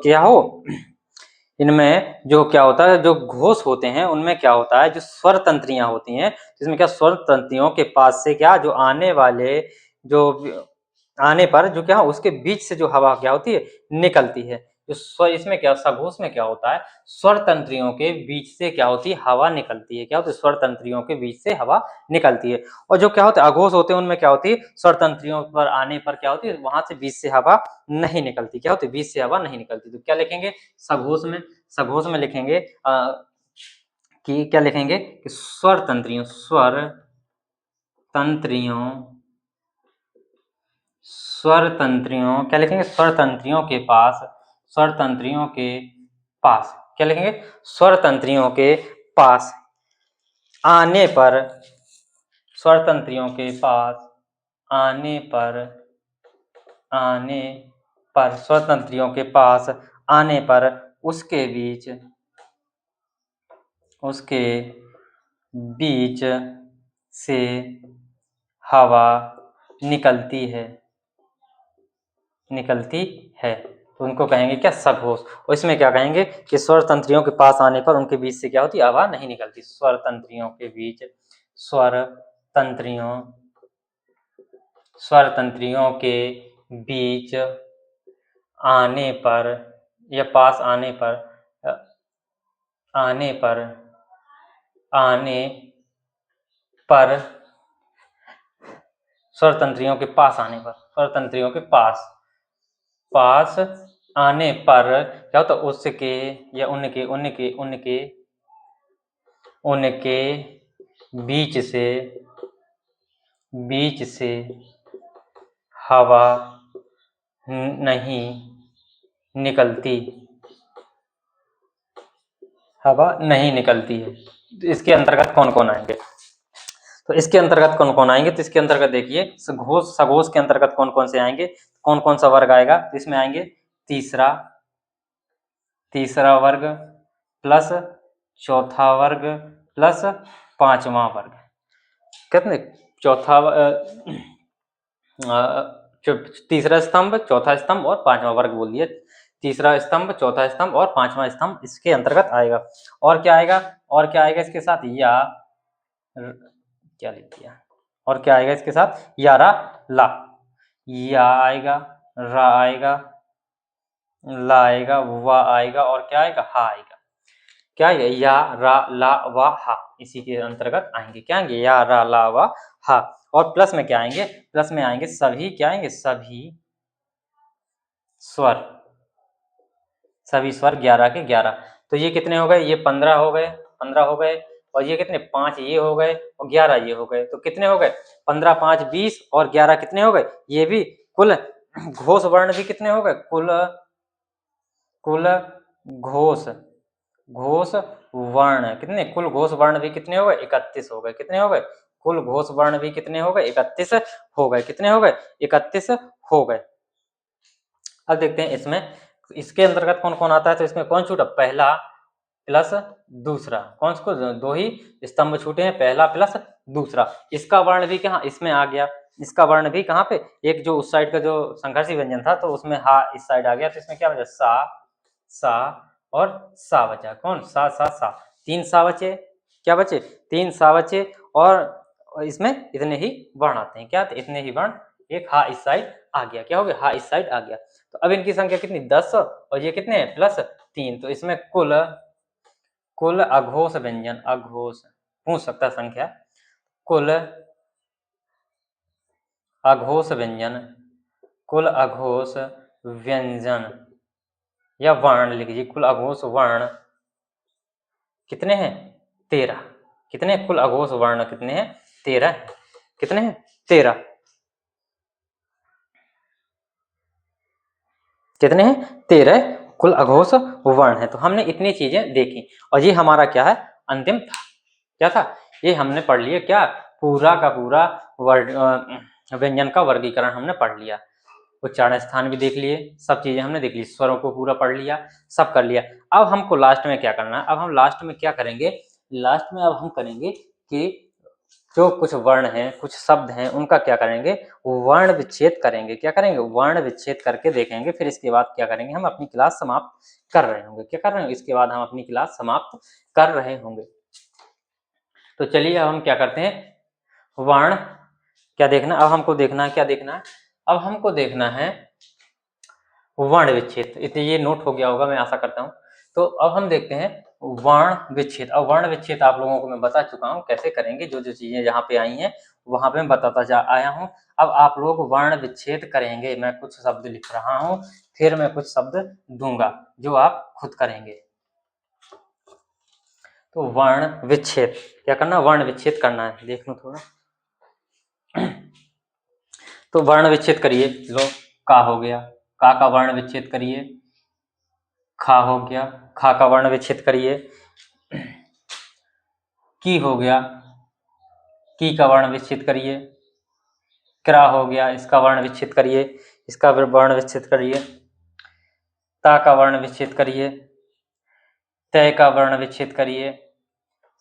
क्या हो, इनमें जो क्या होता है, जो घोष होते हैं उनमें क्या होता है, जो स्वर तंत्रियां होती हैं, जिसमें क्या स्वर तंत्रियों के पास से क्या, जो आने वाले, जो आने पर जो क्या उसके बीच से जो हवा क्या होती है, निकलती है। जो स्वर, इसमें क्या, सघोष में क्या होता है, स्वर तंत्रियों के बीच से क्या होती है, हवा निकलती है, क्या होती है, स्वर तंत्रियों के बीच से हवा निकलती है। और जो क्या होते हैं अघोष होते हैं, उनमें क्या होती है, स्वर तंत्रियों पर आने पर क्या होती है, वहां से बीच से हवा नहीं निकलती, क्या होती है, बीच से हवा नहीं निकलती। तो क्या लिखेंगे सघोष में, सघोष में लिखेंगे कि क्या लिखेंगे कि स्वर तंत्रियों, स्वर तंत्रियों, स्वर तंत्रियों, क्या लिखेंगे, स्वर तंत्रियों के पास, स्वर तंत्रियों के पास, क्या लिखेंगे, स्वर तंत्रियों के पास आने पर, स्वर तंत्रियों के पास आने पर, आने पर, स्वर तंत्रियों के पास आने पर उसके बीच, उसके बीच से हवा निकलती है, निकलती है। तो उनको कहेंगे क्या, सघोष। और इसमें क्या कहेंगे कि स्वर तंत्रियों के पास आने पर उनके बीच से क्या होती है, हवा नहीं निकलती। स्वर तंत्रियों के बीच, स्वर तंत्रियों स्वर तंत्रियों के बीच आने पर या पास आने पर आने पर स्वर तंत्रियों के पास आने पर स्वर तंत्रियों के पास आने पर क्या होता, उसके या उनके बीच से हवा नहीं निकलती है। तो इसके अंतर्गत कौन कौन आएंगे? तो इसके अंतर्गत कौन कौन आएंगे? तो इसके अंतर्गत देखिए सघोष के अंतर्गत कौन कौन से आएंगे, कौन कौन सा वर्ग आएगा? तो इसमें आएंगे तीसरा वर्ग प्लस चौथा वर्ग प्लस पांचवा वर्ग। कितने? तीसरा स्तंभ, चौथा स्तंभ और पांचवा वर्ग बोल दिया। तीसरा स्तंभ, चौथा स्तंभ और पांचवा स्तंभ इसके अंतर्गत आएगा। और क्या आएगा इसके साथ? क्या लिख दिया? और क्या आएगा इसके साथ? या रा ला, या आएगा, रा आएगा, ला आएगा, वा आएगा और क्या आएगा? हा आएगा। क्या आएगा? या रा ला वा हा, इसी के अंतर्गत आएंगे। क्या आएंगे? या रा ला वा हा। और प्लस में क्या आएंगे? प्लस में आएंगे सभी, क्या आएंगे? सभी स्वर 11 के 11। तो ये कितने हो गए? ये 15 हो गए, और ये कितने? 5 ये हो गए और 11 ये हो गए। तो कितने हो गए? 15 5 20 और 11 कितने हो गए? ये भी कुल घोष वर्ण भी कितने हो गए? कुल घोष वर्ण कितने? कुल घोष वर्ण भी कितने हो गए? 31 हो गए। कितने हो गए? कुल घोष वर्ण भी कितने हो गए? 31 हो गए। कितने हो गए? 31 हो गए। अब देखते हैं इसमें इसके अंतर्गत कौन कौन आता है। तो इसमें कौन छूटा? पहला प्लस दूसरा। कौन को? दो ही स्तंभ छूटे हैं, पहला प्लस दूसरा। इसका वर्ण भी कहाँ? इसमें आ गया। इसका वर्ण भी कहाँ पे? एक जो उस साइड का जो संघर्षी व्यंजन था तो उसमें हा इस साइड आ गया। तो इसमें क्या बचा? सा और सा बचा। कौन? सा सा सा। 3 सा बचे। क्या बचे? 3 सा बचे। और इसमें इतने ही वर्ण आते हैं। क्या? इतने ही वर्ण। एक हा इस साइड आ गया। क्या हो गया? हा इस साइड आ गया। तो अब इनकी संख्या कितनी? 10 और ये कितने हैं? प्लस 3। तो इसमें कुल अघोष व्यंजन, अघोष पूछ सकता संख्या, कुल अघोष व्यंजन, कुल अघोष व्यंजन या वर्ण लिख लीजिए। कुल अघोष वर्ण कितने हैं? 13। कितने? कुल अघोष वर्ण कितने हैं? 13। कितने हैं? 13। कितने हैं? 13 कुल अघोष वर्ण है। तो हमने इतनी चीजें देखी और ये हमारा क्या है? अंतिम था। क्या था? ये हमने पढ़ लिया। क्या? पूरा का पूरा व्यंजन का वर्गीकरण हमने पढ़ लिया। उच्चारण स्थान भी देख लिए, सब चीजें हमने देख ली, स्वरों को पूरा पढ़ लिया, सब कर लिया। अब हमको लास्ट में क्या करना है? अब हम लास्ट में क्या करेंगे? लास्ट में अब हम करेंगे कि जो कुछ वर्ण हैं, कुछ शब्द हैं, उनका क्या करेंगे? वर्ण विच्छेद करेंगे। क्या करेंगे? वर्ण विच्छेद करके देखेंगे। फिर इसके बाद क्या करेंगे? हम अपनी क्लास समाप्त कर रहे होंगे। क्या कर रहे होंगे? इसके बाद हम अपनी क्लास समाप्त कर रहे होंगे। तो चलिए अब हम क्या करते हैं? वर्ण क्या देखना? अब हमको देखना है, क्या देखना है? अब हमको देखना है वर्ण विच्छेद। इतने ये नोट हो गया होगा, मैं आशा करता हूँ। तो अब हम देखते हैं वर्ण विच्छेद। अब वर्ण विच्छेद आप लोगों को मैं बता चुका हूँ कैसे करेंगे। जो जो चीजें यहाँ पे आई हैं वहां पे मैं बताता आया हूँ। अब आप लोग वर्ण विच्छेद करेंगे। मैं कुछ शब्द लिख रहा हूँ, फिर मैं कुछ शब्द दूंगा जो आप खुद करेंगे। तो वर्ण विच्छेद क्या करना? वर्ण विच्छेद करना है। देख लो थोड़ा। तो वर्ण विच्छेद करिए। लो, का हो गया, का वर्ण विच्छेद करिए। खा हो गया, खा का वर्ण विच्छेद करिए। की हो गया, की का वर्ण विच्छेद करिए। क्रा हो गया, इसका वर्ण विच्छेद करिए, इसका वर्ण विच्छेद करिए। ता का वर्ण विच्छेद करिए। तय का वर्ण विच्छेद करिए।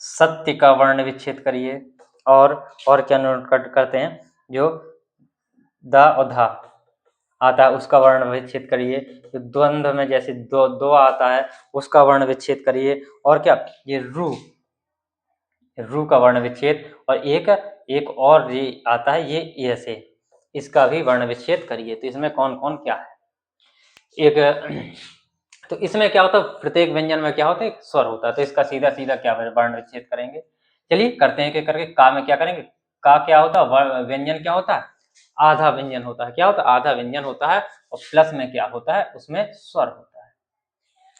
सत्य का वर्ण विच्छेद करिए। और क्या नोट करते हैं? जो दा और धा आता है उसका वर्ण विच्छेद करिए। तो द्वंद्व में जैसे दो आता है उसका वर्ण विच्छेद करिए। और क्या? ये रू का वर्ण विच्छेद। और एक और ये आता है, ये ऐसे, इसका भी वर्ण विच्छेद करिए। तो इसमें कौन कौन क्या है, एक तो इसमें क्या होता है, प्रत्येक व्यंजन में क्या होता है, एक स्वर होता है। तो इसका सीधा सीधा क्या वर्ण विच्छेद करेंगे। चलिए करते हैं एक करके। का में क्या करेंगे, का क्या होता है, व्यंजन क्या होता है, आधा व्यंजन होता है। क्या होता है, आधा व्यंजन होता है। और प्लस में क्या होता है, उसमें स्वर होता है।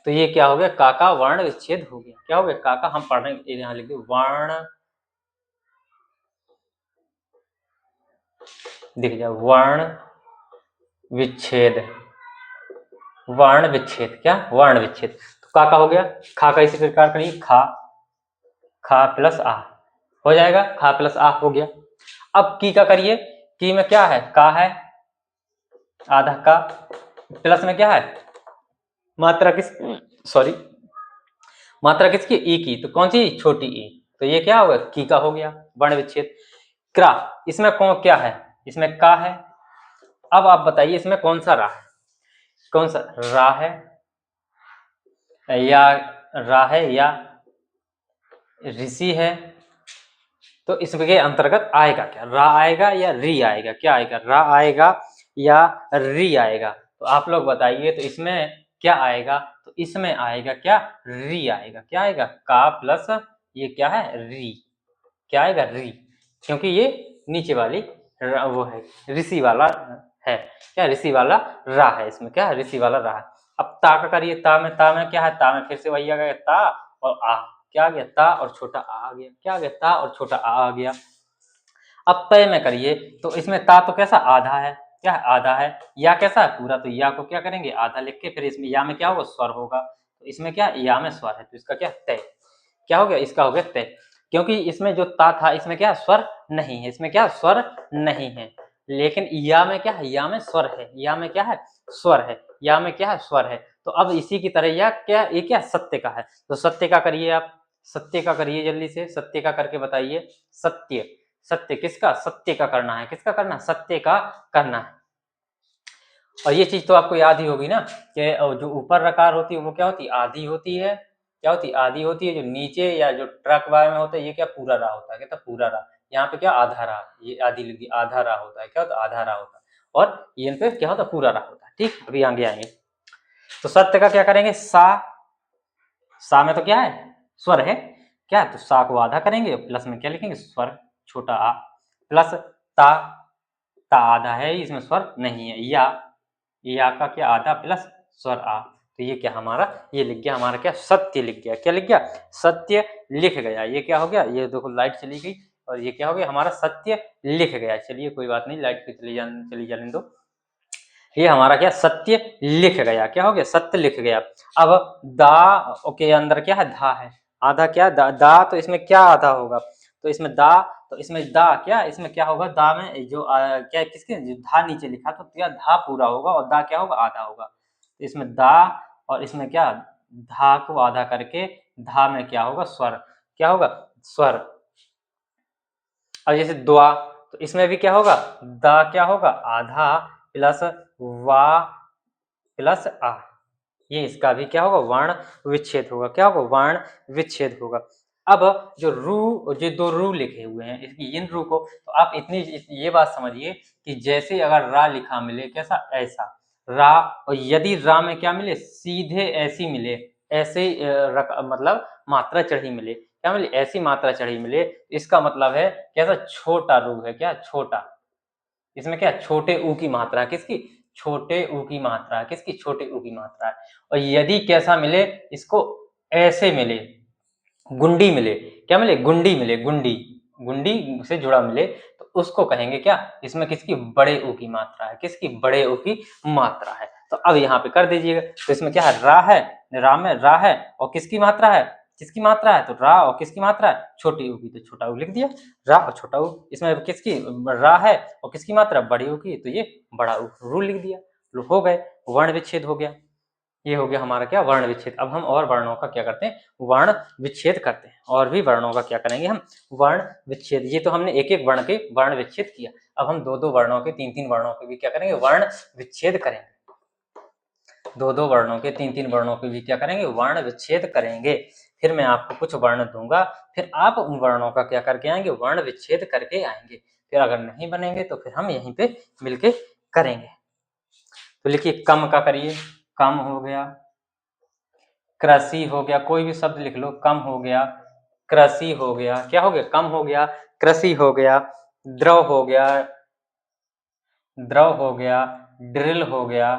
तो ये क्या हो गया, का वर्ण विच्छेद हो गया। क्या हो गया, का हम पढ़ रहे हैं, यहाँ लिख दो वर्ण, दिख जाए वर्ण विच्छेद, वर्ण विच्छेद, क्या वर्ण विच्छेद। तो का हो गया, खा का इसी प्रकार करिए, खा प्लस आ हो जाएगा, खा प्लस आ हो गया। अब की का करिए, की में क्या है, का है, आधा का, प्लस में क्या है, मात्रा किस, सॉरी, मात्रा किसकी, ई की। तो कौन सी, छोटी ई। तो ये क्या होगा, की का हो गया वर्ण विच्छेद। क्रा, इसमें कौन क्या है, इसमें का है। अब आप बताइए इसमें कौन सा रा है, कौन सा रा है, या रा है या ऋषि है। तो इसके अंतर्गत आएगा क्या, रा आएगा या री आएगा, क्या आएगा, रा आएगा या री आएगा। तो आप लोग बताइए, तो इसमें क्या आएगा, तो इसमें आएगा क्या, री आएगा। क्या आएगा, का प्लस ये क्या है, री, क्या आएगा, री, क्योंकि ये नीचे वाली वो है, ऋषि वाला है, क्या ऋषि वाला रा है, इसमें क्या है, ऋषि वाला रा है। अब ता का करिए, ता में क्या है, ता में फिर से वही आ गया, ता और आ, क्या आ गया, ता और छोटा आ गया, क्या आ गया, ता और छोटा आ गया। अब तय में करिए, तो इसमें ता तो कैसा, आधा है, क्या है, आधा है। या कैसा है, पूरा। तो या को क्या करेंगे, आधा लिख के, फिर इसमें या में क्या होगा, स्वर होगा। तो इसमें क्या, या में स्वर है, तो इसका क्या, तय, क्या हो गया, इसका हो गया तय। क्योंकि इसमें जो ता था, इसमें क्या स्वर नहीं है, इसमें क्या स्वर नहीं है। लेकिन या में क्या है, या में स्वर है, या में क्या है, स्वर है, या में क्या है, स्वर है। तो अब इसी की तरह या क्या, ये क्या सत्य का है। तो सत्य का करिए आप, सत्य का करिए जल्दी से, सत्य का करके बताइए। सत्य, सत्य किसका, सत्य का करना है, किसका करना है, सत्य का करना है। और ये चीज तो आपको याद ही होगी ना, कि जो ऊपर रकार होती है वो क्या होती है, आधी होती है, क्या होती है, आधी होती है। जो नीचे या जो ट्रक वाले में होता है, ये क्या पूरा रा होता है, क्या पूरा रा। यहाँ पे क्या आधा रा, ये आधी लिखी, आधा रा होता है, क्या होता है, आधा रा होता है। और ये पे क्या होता है, पूरा रा होता है। ठीक, अभी आगे आएंगे। तो सत्य का क्या करेंगे, सा में तो क्या है, स्वर है, क्या, तो सा को आधा करेंगे, प्लस में क्या लिखेंगे, स्वर छोटा आ, प्लस ता, ता आधा है, इसमें स्वर नहीं है। या का क्या, आधा प्लस स्वर आ। तो ये क्या हमारा, ये लिख गया हमारा क्या, सत्य लिख गया, क्या लिख गया, सत्य लिख गया। ये क्या हो गया, ये देखो लाइट चली गई, और ये क्या हो गया, हमारा सत्य लिख गया। चलिए कोई बात नहीं, लाइट चली जाने दो। ये हमारा क्या, सत्य लिख गया, क्या हो गया, सत्य लिख गया। अब दा के अंदर क्या है, धा है, आधा क्या, दा तो इसमें क्या आधा होगा, तो इसमें दा, तो इसमें दा क्या, इसमें क्या होगा, दा में जो क्या किसके, जो धा नीचे लिखा, तो क्या धा पूरा होगा और दा क्या होगा, आधा होगा। तो इसमें दा, और इसमें क्या, धा को आधा करके, धा में क्या होगा, स्वर, क्या होगा, स्वर। और जैसे द्वा, तो इसमें भी क्या होगा, दा क्या होगा, आधा प्लस वा प्लस आ। ये इसका भी क्या होगा, वर्ण विच्छेद होगा, क्या होगा, वर्ण विच्छेद होगा। अब जो जो दो रू लिखे हुए हैं, इसकी इन रू को, तो आप इतनी ये बात समझिए कि जैसे अगर रा लिखा मिले, कैसा, ऐसा रा, और यदि रा में क्या मिले, सीधे ऐसी मिले, ऐसे मतलब मात्रा चढ़ी मिले, क्या मिले, ऐसी मात्रा चढ़ी मिले, इसका मतलब है कैसा, छोटा रू है, क्या छोटा, इसमें क्या, छोटे ऊ की मात्रा, किसकी, छोटे ऊ की मात्रा, किसकी, छोटे ऊ की मात्रा है। और यदि कैसा मिले, इसको ऐसे मिले, गुंडी मिले, क्या मिले, गुंडी मिले, गुंडी, गुंडी से जुड़ा मिले, तो उसको कहेंगे क्या, इसमें किसकी, बड़े ऊ की मात्रा है, किसकी, बड़े ऊ की मात्रा है। तो अब यहाँ पे कर दीजिएगा। तो इसमें क्या है, रा है, रा में रा है, और किसकी मात्रा है, किसकी मात्रा है, तो रा और किसकी मात्रा है, छोटी ऊ की, तो छोटा ऊ लिख दिया, रा और छोटा ऊ। इसमें किसकी, रा है और किसकी मात्रा, बड़ी ऊ की, तो ये बड़ा ऊ, रू लिख दिया। हो गए, वर्ण विच्छेद हो गया। ये हो गया हमारा क्या, वर्ण विच्छेद। अब हम और वर्णों का क्या करते हैं, वर्ण विच्छेद करते हैं। और भी वर्णों का क्या करेंगे हम, वर्ण विच्छेद। ये तो हमने एक एक वर्ण के वर्ण विच्छेद किया, अब हम दो दो वर्णों के, तीन तीन वर्णों के भी क्या करेंगे, वर्ण विच्छेद करेंगे। दो दो वर्णों के, तीन तीन वर्णों के भी क्या करेंगे, वर्ण विच्छेद करेंगे। फिर मैं आपको कुछ वर्ण दूंगा, फिर आप उन वर्णों का क्या करके आएंगे, वर्ण विच्छेद करके आएंगे। फिर अगर नहीं बनेंगे तो फिर हम यहीं पे मिलके करेंगे। तो लिखिए कम का करिए, कम हो गया, कृषि हो गया, कोई भी शब्द लिख लो, कम हो गया, कृषि हो गया, क्या हो गया, कम हो गया, कृषि हो गया, द्रव हो गया, द्रव हो गया, ड्रिल हो गया,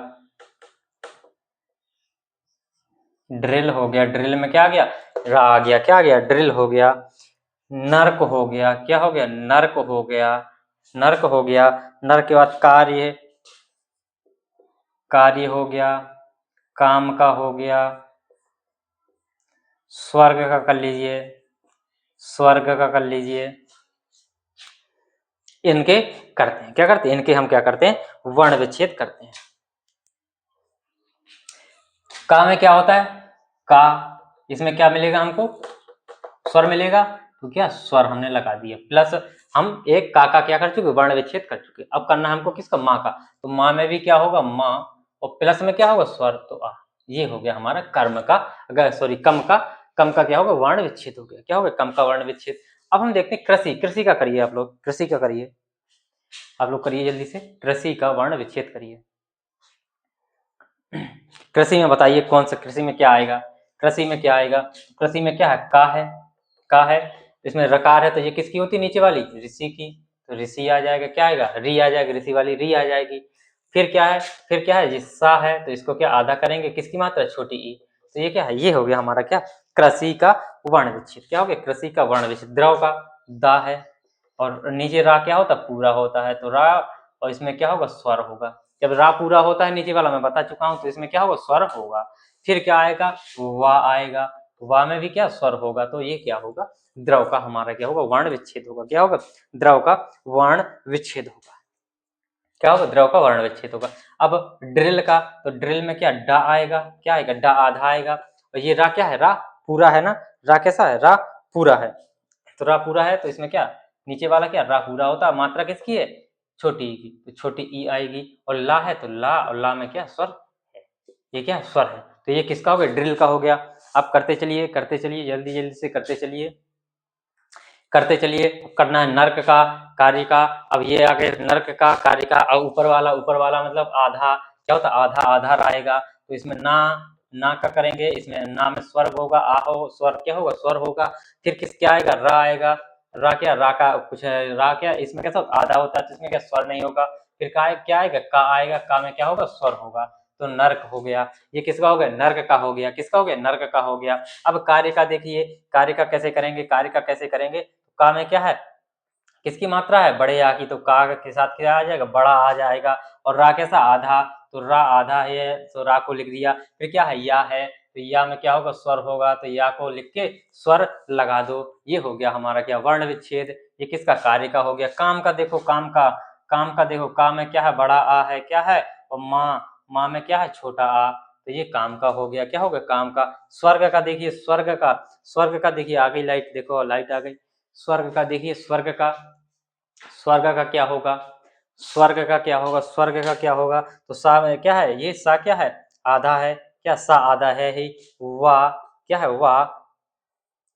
ड्रिल हो गया, ड्रिल में क्या आ गया, रा आ गया, क्या आ गया, ड्रिल हो गया, नर्क हो गया, क्या हो गया, नर्क हो गया, नर्क हो गया, नर्क के बाद कार्य, कार्य हो गया, काम का हो गया, स्वर्ग का कर लीजिए, स्वर्ग का कर लीजिए। इनके करते हैं, क्या करते हैं, इनके हम क्या करते हैं, वर्ण विच्छेद करते हैं। का में क्या होता है, का, इसमें क्या मिलेगा हमको, स्वर मिलेगा, तो क्या स्वर हमने लगा दिया, प्लस हम एक का क्या कर चुके, वर्ण विच्छेद कर चुके। अब करना हमको किसका, माँ का, तो माँ में भी क्या होगा, माँ, और प्लस में क्या होगा, स्वर, तो आ। ये हो गया हमारा कर्म का, अगर सॉरी कम का क्या होगा, वर्ण विच्छेद हो गया, क्या होगा, कम का वर्ण विच्छेद। अब हम देखते हैं कृषि, कृषि का करिए आप लोग, कृषि का करिए, आप लोग करिए जल्दी से, कृषि का वर्ण विच्छेद करिए। कृषि में बताइए कौन सा, कृषि में क्या आएगा, कृषि में क्या आएगा, कृषि में क्या है, का है, इसमें रकार है, तो ये किसकी होती है, नीचे वाली, ऋषि की, तो ऋषि आ जाएगा, क्या आएगा, री आ जाएगा, ऋषि वाली री आ जाएगी। फिर क्या है, फिर क्या है, सा है, तो इसको क्या आधा करेंगे, किसकी मात्रा, छोटी ई, तो ये क्या है, ये हो गया हमारा क्या, कृषि का वर्ण विच्छेद, क्या हो गया, कृषि का वर्ण विच्छेद। द्रव का दा है, और नीचे रा क्या होता, पूरा होता है, तो रा, और इसमें क्या होगा, स्वर होगा। जब रा पूरा होता है नीचे वाला मैं बता चुका हूं, तो इसमें क्या होगा, स्वर होगा। फिर क्या आएगा, वा आएगा, वा में भी क्या स्वर होगा, तो ये क्या होगा, द्रव का हमारा क्या होगा, वर्ण विच्छेद होगा, क्या होगा, द्रव का वर्ण विच्छेद होगा, क्या होगा, द्रव का वर्ण विच्छेद होगा। अब ड्रिल का, तो ड्रिल में क्या, डा आएगा, क्या आएगा, डा आधा आएगा, और ये रा क्या है, रा पूरा है ना, रा कैसा है, रा पूरा है, तो रा पूरा है, तो इसमें क्या, नीचे वाला क्या, रा पूरा होता है, मात्रा किसकी है, छोटी ई की, तो छोटी ई आएगी, और ला है तो ला, और ला में क्या, स्वर है, ये क्या स्वर है, तो ये किसका हो गया, ड्रिल का हो गया। अब करते चलिए, करते चलिए, जल्दी जल्दी से करते चलिए, करते चलिए। करना है नर्क का, कार्य का, अब ये आ गए नर्क का, कार्य का, अब ऊपर वाला मतलब आधा, क्या होता है, आधा आधा आएगा, तो इसमें ना का करेंगे, इसमें ना में स्वर होगा, आ हो, स्वर क्या होगा, स्वर होगा। फिर किस क्या आएगा, रा आएगा, रा क्या, रा का कुछ है, रा क्या, इसमें कैसा आधा होता है, तो इसमें क्या स्वर नहीं होगा। फिर क्या आएगा, का आएगा, का में क्या होगा, स्वर होगा, तो नर्क हो गया। ये किसका हो गया, नर्क का हो गया, किसका हो गया, नर्क का हो गया। अब कार्य का देखिए, कार्य का कैसे करेंगे, कार्य का कैसे करेंगे, का में क्या है, किसकी मात्रा है, बड़े आ की, तो का के साथ क्या आ जाएगा, बड़ा आ जाएगा, और रा कैसा, आधा, तो रा आधा है, तो रा को लिख दिया। फिर क्या है, या है, तो या में क्या होगा, स्वर होगा, तो या को लिख के स्वर लगा दो। ये हो गया हमारा क्या, वर्ण विच्छेद। ये किसका, कार्य का हो गया। काम का देखो, काम का देखो, का में क्या है, बड़ा आ है, क्या है, और माँ में क्या है, छोटा आ, तो ये काम का हो गया, क्या हो गया, काम का। स्वर्ग का देखिए, स्वर्ग का देखिए, आ गई लाइट, देखो लाइट आ गई। स्वर्ग का देखिए, स्वर्ग का क्या होगा, स्वर्ग का क्या होगा, स्वर्ग का क्या होगा, तो सा में क्या है, ये सा क्या है, आधा है, क्या सा आधा है ही, वाह क्या है, वाह,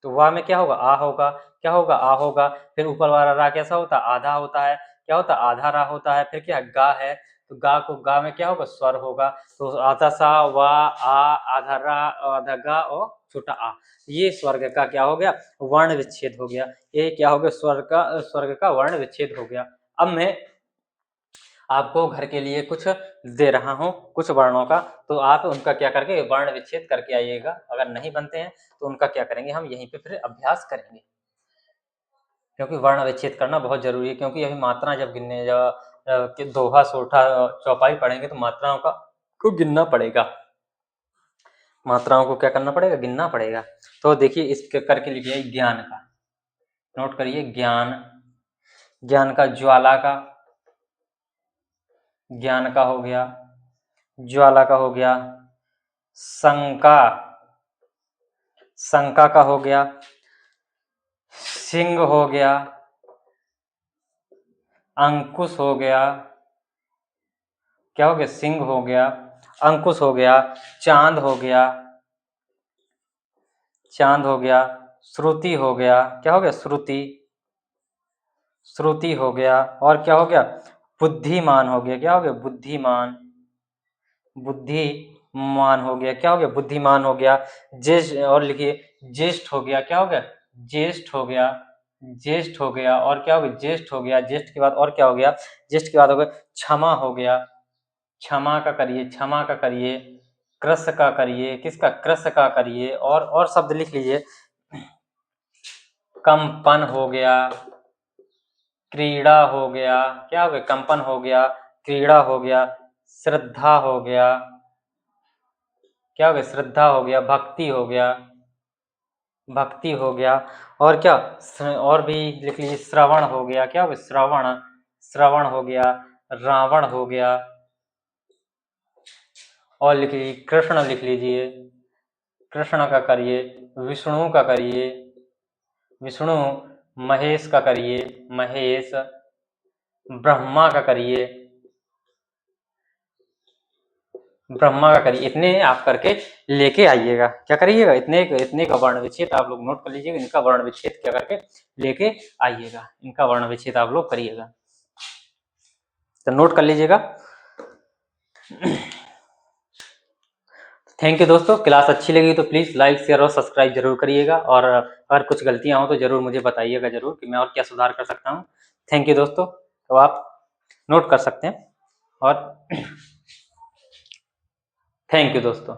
तो वाह में क्या होगा, आ होगा, क्या होगा, आ होगा। फिर ऊपर वाला रा कैसा होता है, आधा होता है, क्या होता है, आधा रा होता है। फिर क्या, गा है, तो गा में क्या होगा, स्वर होगा, तो आधा सा, वा, आ, आधा रा, आधा गा, और छोटा आ, ये स्वर्ग का क्या हो गया, वर्ण विच्छेद हो गया। ये क्या हो गया, स्वर्ग का वर्ण विच्छेद हो गया। अब मैं आपको घर के लिए कुछ दे रहा हूँ, कुछ वर्णों का, तो आप उनका क्या करके वर्ण विच्छेद करके आइएगा। अगर नहीं बनते हैं तो उनका क्या करेंगे, हम यहीं पे फिर अभ्यास करेंगे, क्योंकि वर्ण विच्छेद करना बहुत जरूरी है। क्योंकि अभी मात्रा जब गिनने दोहा सोठा चौपाई पढ़ेंगे तो मात्राओं का को गिनना पड़ेगा, मात्राओं को क्या करना पड़ेगा, गिनना पड़ेगा। तो देखिए इस करके लिखिए, ज्ञान का नोट करिए, ज्ञान का ज्वाला का, ज्ञान का हो गया, ज्वाला का हो गया, शंका का हो गया, सिंह हो गया, अंकुश हो गया, क्या हो गया, सिंह हो गया, अंकुश हो गया, चांद हो गया, श्रुति हो गया, क्या हो गया, श्रुति हो गया, और क्या हो गया, बुद्धिमान हो गया, क्या हो गया, बुद्धिमान, बुद्धिमान हो गया, क्या हो गया, बुद्धिमान हो गया। ज्येष्ठ, और लिखिए ज्येष्ठ हो गया, क्या हो गया, ज्येष्ठ हो गया, ज्येष्ठ हो गया, और क्या हो गया, ज्येष्ठ हो गया। ज्येष्ठ के बाद और क्या हो गया, ज्येष्ठ के बाद हो गया क्षमा हो गया, क्षमा का करिए, क्षमा का करिए, कृश का करिए, किसका, कृश का करिए, और शब्द लिख लीजिए, कंपन हो गया, क्रीड़ा हो गया, क्या हो गया, कंपन हो गया, क्रीड़ा हो गया, श्रद्धा हो गया, क्या हो गया, श्रद्धा हो गया, भक्ति हो गया, भक्ति हो गया, और क्या, और भी लिख लीजिए, श्रवण हो गया, क्या हो गया, श्रवण, श्रवण हो गया, रावण हो गया, और लिख लीजिए कृष्ण, लिख लीजिए कृष्ण का करिए, विष्णु का करिए, विष्णु, महेश का करिए, महेश, ब्रह्मा का करिए, ब्रह्मा का करिए। इतने आप करके लेके आइएगा, क्या करिएगा, इतने का वर्ण विच्छेद आप लोग नोट कर लीजिएगा, इनका वर्ण विच्छेद क्या करके लेके आइएगा, इनका वर्ण विच्छेद आप लोग करिएगा, तो नोट कर लीजिएगा। थैंक यू दोस्तों, क्लास अच्छी लगी तो प्लीज़ लाइक शेयर और सब्सक्राइब जरूर करिएगा, और अगर कुछ गलतियां हो तो जरूर मुझे बताइएगा जरूर कि मैं और क्या सुधार कर सकता हूँ। थैंक यू दोस्तों, तो आप नोट कर सकते हैं, और थैंक यू दोस्तों।